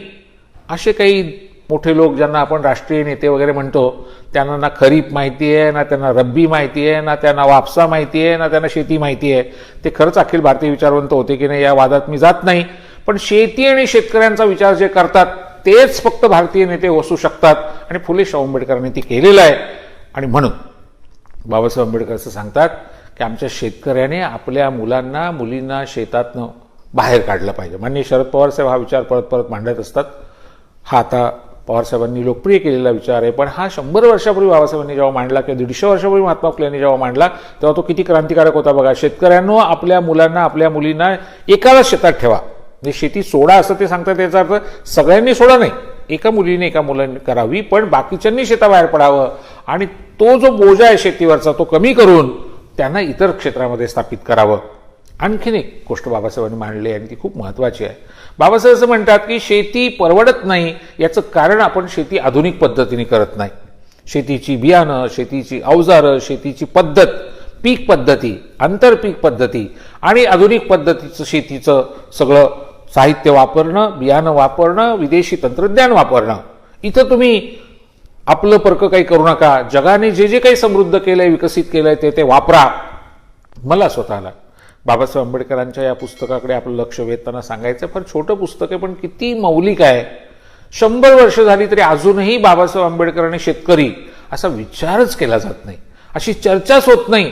असे काही मोठे लोक ज्यांना आपण राष्ट्रीय नेते वगैरे म्हणतो, त्यांना ना खरीप माहिती आहे, ना त्यांना रब्बी माहिती आहे, ना त्यांना वापसा माहिती आहे, ना त्यांना शेती माहिती आहे. ते खरंच अखिल भारतीय विचारवंत होते की नाही या वादात मी जात नाही, पण शेती आणि शेतकऱ्यांचा विचार जे करतात तेच फक्त भारतीय नेते असू शकतात आणि फुले शाहू आंबेडकरांनी ते केलेलं आहे. आणि म्हणून बाबासाहेब आंबेडकर असं सांगतात की आमच्या शेतकऱ्याने आपल्या मुलांना मुलींना शेतातनं बाहेर काढलं पाहिजे. माननीय शरद पवार साहेब हा विचार परत परत मांडत असतात. हा आता पवारसाहेबांनी लोकप्रिय केलेला विचार आहे, पण हा 100 वर्षापूर्वी बाबासाहेबांनी जेव्हा मांडला किंवा 150 वर्षापूर्वी महात्मा फुले यांनी जेव्हा मांडला तेव्हा तो किती क्रांतिकारक होता बघा. शेतकऱ्यांनो आपल्या मुलांना आपल्या मुलींना एकालाच शेतात ठेवा. म्हणजे शेती सोडा असं ते सांगतात, याचा अर्थ सगळ्यांनी सोडा नाही, एका मुलीने एका मुलांनी करावी, पण बाकीच्यांनी शेताबाहेर पडावं आणि तो जो बोजा आहे शेतीवरचा तो कमी करून त्यांना इतर क्षेत्रामध्ये स्थापित करावं. आणखीन एक गोष्ट बाबासाहेबांनी मांडली आणि ती खूप महत्त्वाची आहे. बाबासाहेब असं म्हणतात की शेती परवडत नाही, याचं कारण आपण शेती आधुनिक पद्धतीने करत नाही. शेतीची बियाणं, शेतीची अवजारं, शेतीची पद्धत, पीक पद्धती, आंतरपीक पद्धती आणि आधुनिक पद्धतीचं शेतीचं सगळं साहित्य वापरणं, बियाणं वापरणं, विदेशी तंत्रज्ञान वापरणं. इथं तुम्ही आपलं परक काही करू नका. जगाने जे जे काही समृद्ध केलंय, विकसित केलंय ते वापरा. मला स्वतःला बाबासाहेब आंबेडकरांच्या या पुस्तकाकडे आपलं लक्ष वेधताना सांगायचं, फार छोटं पुस्तक आहे पण किती मौलिक आहे. 100 वर्ष झाली तरी अजूनही बाबासाहेब आंबेडकरांनी शेतकरी असा विचारच केला जात नाही, अशी चर्चाच होत नाही.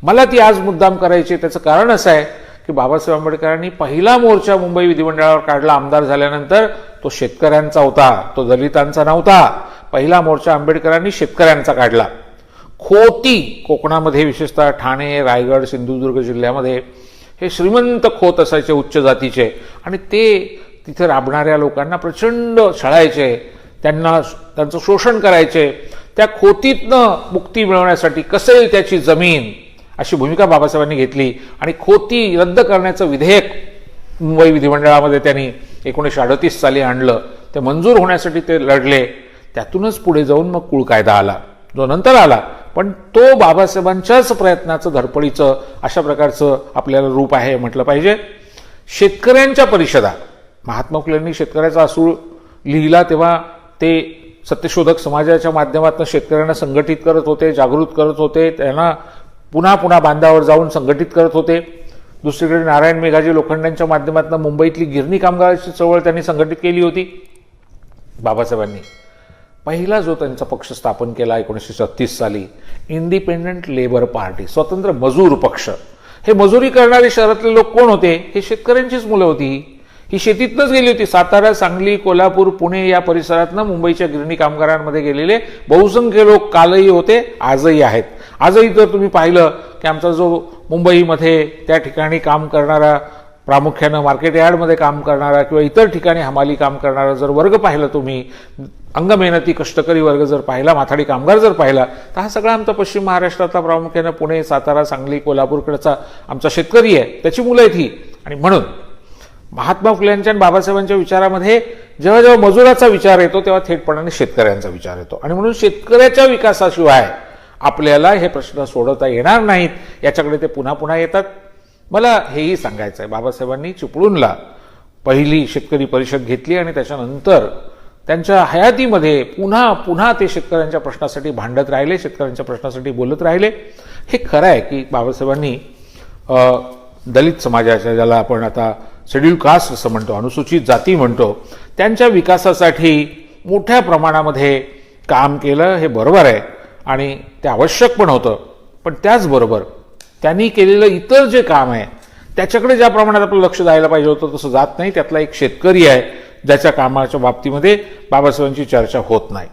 मला ती आज मुद्दाम करायची. त्याचं कारण असं आहे की बाबासाहेब आंबेडकरांनी पहिला मोर्चा मुंबई विधिमंडळावर काढला आमदार झाल्यानंतर, तो शेतकऱ्यांचा होता, तो दलितांचा नव्हता. पहिला मोर्चा आंबेडकरांनी शेतकऱ्यांचा काढला. खोती कोकणामध्ये, विशेषतः ठाणे, रायगड, सिंधुदुर्ग जिल्ह्यामध्ये हे श्रीमंत खोत असायचे उच्च जातीचे आणि ते तिथे राबणाऱ्या लोकांना प्रचंड छळायचे, त्यांचं शोषण करायचे. त्या खोतीतनं मुक्ती मिळवण्यासाठी कसेल त्याची जमीन अशी भूमिका बाबासाहेबांनी घेतली आणि खोती रद्द करण्याचं विधेयक मुंबई विधिमंडळामध्ये त्यांनी 1938 साली आणलं. ते मंजूर होण्यासाठी ते लढले. त्यातूनच पुढे जाऊन मग कुळ कायदा आला, जो नंतर आला, पण तो बाबासाहेबांच्याच प्रयत्नाचं, धडपडीचं अशा प्रकारचं आपल्याला रूप आहे म्हटलं पाहिजे. शेतकऱ्यांच्या परिषदा, महात्मा फुलेंनी शेतकऱ्याचा असूळ लिहिला तेव्हा ते सत्यशोधक समाजाच्या माध्यमातून शेतकऱ्यांना संघटित करत होते, जागृत करत होते, त्यांना पुन्हा पुन्हा बांधावर जाऊन संघटित करत होते. दुसरीकडे नारायण मेघाजी लोखंड्यांच्या माध्यमातून मुंबईतली गिरणी कामगारांची चळवळ त्यांनी संघटित केली होती. बाबासाहेबांनी पहिला जो त्यांचा पक्ष स्थापन केला 1936 साली, इंडिपेंडंट लेबर पार्टी, स्वतंत्र मजूर पक्ष. हे मजुरी करणारे शहरातले लोक कोण होते? हे शेतकऱ्यांचीच मुलं होती. ही शेतीतनंच गेली होती. सातारा, सांगली, कोल्हापूर, पुणे या परिसरातनं मुंबईच्या गिरणी कामगारांमध्ये गेलेले बहुसंख्य लोक कालही होते, आजही आहेत. आजही जर तुम्ही पाहिलं की आमचा जो मुंबईमध्ये त्या ठिकाणी काम करणारा, प्रामुख्यानं मार्केट यार्डमध्ये काम करणारा किंवा इतर ठिकाणी हमाली काम करणारा जर वर्ग पाहिला, तुम्ही अंगमेहनती कष्टकरी वर्ग जर पाहिला, माथाडी कामगार जर पाहिला, तर हा सगळा आमचा पश्चिम महाराष्ट्रातला, प्रामुख्यानं पुणे, सातारा, सांगली, कोल्हापूरकडचा आमचा शेतकरी आहे, त्याची मुलं आहेत ही. आणि म्हणून महात्मा फुल्यांच्या आणि बाबासाहेबांच्या विचारामध्ये जेव्हा जेव्हा मजुराचा विचार येतो तेव्हा थेटपणाने शेतकऱ्यांचा विचार येतो. आणि म्हणून शेतकऱ्याच्या विकासाशिवाय आपल्याला हे प्रश्न सोडवता येणार नाहीत. याच्याकडे ते पुन्हा पुन्हा येतात. मला हेही सांगायचं आहे, बाबासाहेबांनी चिपळूणला पहिली शेतकरी परिषद घेतली आणि त्याच्यानंतर त्यांच्या हयातीमध्ये पुन्हा पुन्हा ते शेतकऱ्यांच्या प्रश्नासाठी भांडत राहिले, शेतकऱ्यांच्या प्रश्नासाठी बोलत राहिले. हे खरं आहे की बाबासाहेबांनी दलित समाजाच्या, ज्याला आपण आता शेड्यूल कास्ट असं म्हणतो, अनुसूचित जाती म्हणतो, त्यांच्या विकासासाठी मोठ्या प्रमाणामध्ये काम केलं. हे बरोबर आहे आणि ते आवश्यक पण होतं. पण त्याचबरोबर त्यांनी केलेलं इतर जे काम आहे त्याच्याकडे ज्या प्रमाणात आपलं लक्ष द्यायला पाहिजे होतं तसं जात नाही. त्यातला एक शेतकरी आहे ज्याच्या कामाच्या बाबतीमध्ये बाबासाहेबांची चर्चा होत नाही.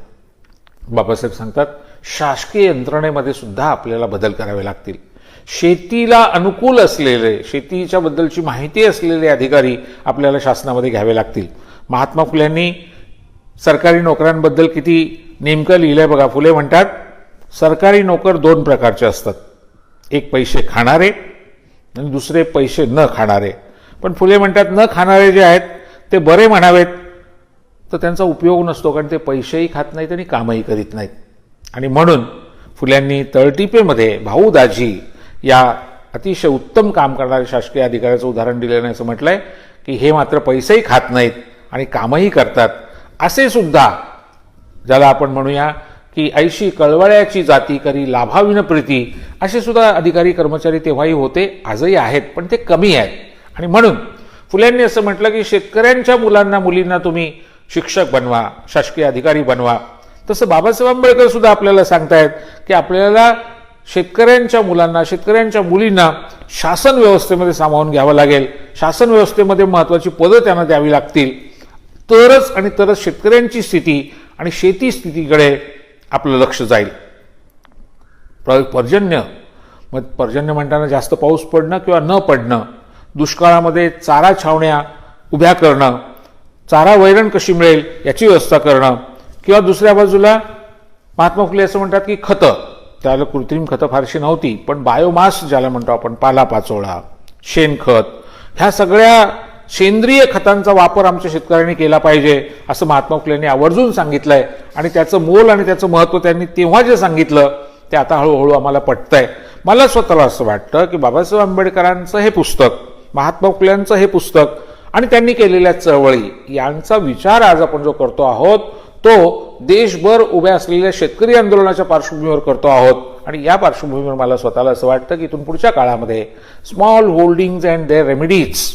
बाबासाहेब सांगतात, शासकीय यंत्रणेमध्ये सुद्धा आपल्याला बदल करावे लागतील. शेतीला अनुकूल असलेले, शेतीच्या बद्दलची माहिती असलेले अधिकारी आपल्याला शासनामध्ये घ्यावे लागतील. महात्मा फुल्यांनी सरकारी नोकऱ्यांबद्दल किती नेमकं लिहिलंय बघा. फुले म्हणतात, सरकारी नोकर 2 प्रकारचे असतात, एक पैसे खाणारे आणि दुसरे पैसे न खाणारे. पण फुले म्हणतात, न खाणारे जे आहेत ते बरे म्हणावेत तर त्यांचा उपयोग नसतो, कारण ते पैसेही खात नाहीत आणि कामही करीत नाहीत. आणि म्हणून फुल्यांनी तळटीपेमध्ये भाऊ दाजी या अतिशय उत्तम काम करणाऱ्या शासकीय अधिकाऱ्याचं उदाहरण दिलेलं आहे. असं म्हटलंय की हे मात्र पैसेही खात नाहीत आणि कामही करतात. असे सुद्धा, ज्याला आपण म्हणूया की ऐशी कळवळ्याची जाती करी लाभाविन प्रीती, असे सुद्धा अधिकारी कर्मचारी तेव्हाही होते, आजही आहेत, पण ते कमी आहेत. आणि म्हणून फुल्यांनी असं म्हटलं की शेतकऱ्यांच्या मुलांना मुलींना तुम्ही शिक्षक बनवा, शासकीय अधिकारी बनवा. तसं बाबासाहेब आंबेडकर सुद्धा आपल्याला सांगतायत की आपल्याला शेतकऱ्यांच्या मुलांना, शेतकऱ्यांच्या मुलींना शासन व्यवस्थेमध्ये सामावून घ्यावं लागेल. शासन व्यवस्थेमध्ये महत्त्वाची पदं त्यांना द्यावी लागतील. तरच शेतकऱ्यांची स्थिती आणि शेती स्थितीकडे आपलं लक्ष जाईल. पर्जन्य म्हणताना जास्त पाऊस पडणं किंवा न पडणं, दुष्काळामध्ये चारा छावण्या उभ्या करणं, चारा वैरण कशी मिळेल याची व्यवस्था करणं, किंवा दुसऱ्या बाजूला महात्मा फुले असं म्हणतात की खतं, त्याला कृत्रिम खतं फारशी नव्हती, पण बायोमास ज्याला म्हणतो आपण, पालापाचोळा, शेणखत, ह्या सगळ्या सेंद्रिय खतांचा वापर आमच्या शेतकऱ्यांनी केला पाहिजे असं महात्मा फुलेंनी आवर्जून सांगितलंय. आणि त्याचं मोल आणि त्याचं महत्त्व त्यांनी तेव्हा जे सांगितलं ते आता हळूहळू आम्हाला पटतंय. मला स्वतःला असं वाटतं की बाबासाहेब आंबेडकरांचं हे पुस्तक, महात्मा फुल्यांचं हे पुस्तक आणि त्यांनी केलेल्या चळवळी यांचा विचार आज आपण जो करतो आहोत तो देशभर उभ्या असलेल्या शेतकरी आंदोलनाच्या पार्श्वभूमीवर करतो आहोत. आणि या पार्श्वभूमीवर मला स्वतःला असं वाटतं की इथून पुढच्या काळामध्ये small holdings and their remedies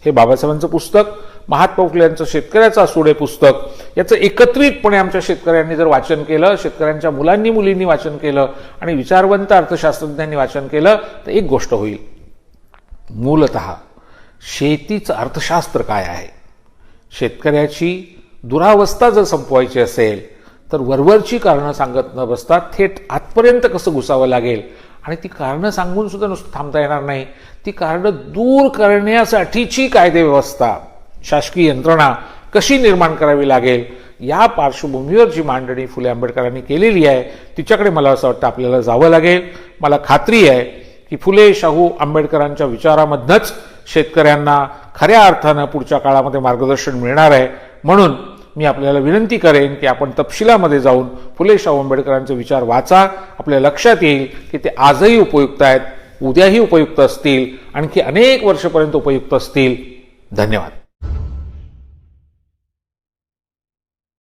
हे बाबासाहेबांचं पुस्तक, महात्मा फुले यांचं शेतकऱ्याचं असुडे पुस्तक, याचं एकत्रितपणे आमच्या शेतकऱ्यांनी जर वाचन केलं, शेतकऱ्यांच्या मुलांनी मुलींनी वाचन केलं आणि विचारवंत अर्थशास्त्रज्ञांनी वाचन केलं तर एक गोष्ट होईल. मूलतः शेतीचं अर्थशास्त्र काय आहे, शेतकऱ्याची दुरावस्था जर संपवायची असेल तर वरवरची कारणं सांगत न बसता थेट आतपर्यंत कसं घुसावं लागेल, आणि ती कारणं सांगून सुद्धा नुसतं थांबता येणार नाही, ती कारणं दूर करण्यासाठीची कायदेव्यवस्था, शासकीय यंत्रणा कशी निर्माण करावी लागेल, या पार्श्वभूमीवर जी मांडणी फुले आंबेडकरांनी केलेली आहे तिच्याकडे मला असं वाटतं आपल्याला जावं लागेल. मला खात्री आहे की फुले शाहू आंबेडकरांच्या विचारामधनंच शेतकऱ्यांना खऱ्या अर्थानं पुढच्या काळामध्ये मार्गदर्शन मिळणार आहे. म्हणून मी आपल्याला विनंती करेन की आपण तपशिलामध्ये जाऊन फुले शाहू आंबेडकरांचे विचार वाचा. आपल्या लक्षात येईल की ते आजही उपयुक्त आहेत, उद्याही उपयुक्त असतील, आणखी अनेक वर्षापर्यंत उपयुक्त असतील. धन्यवाद.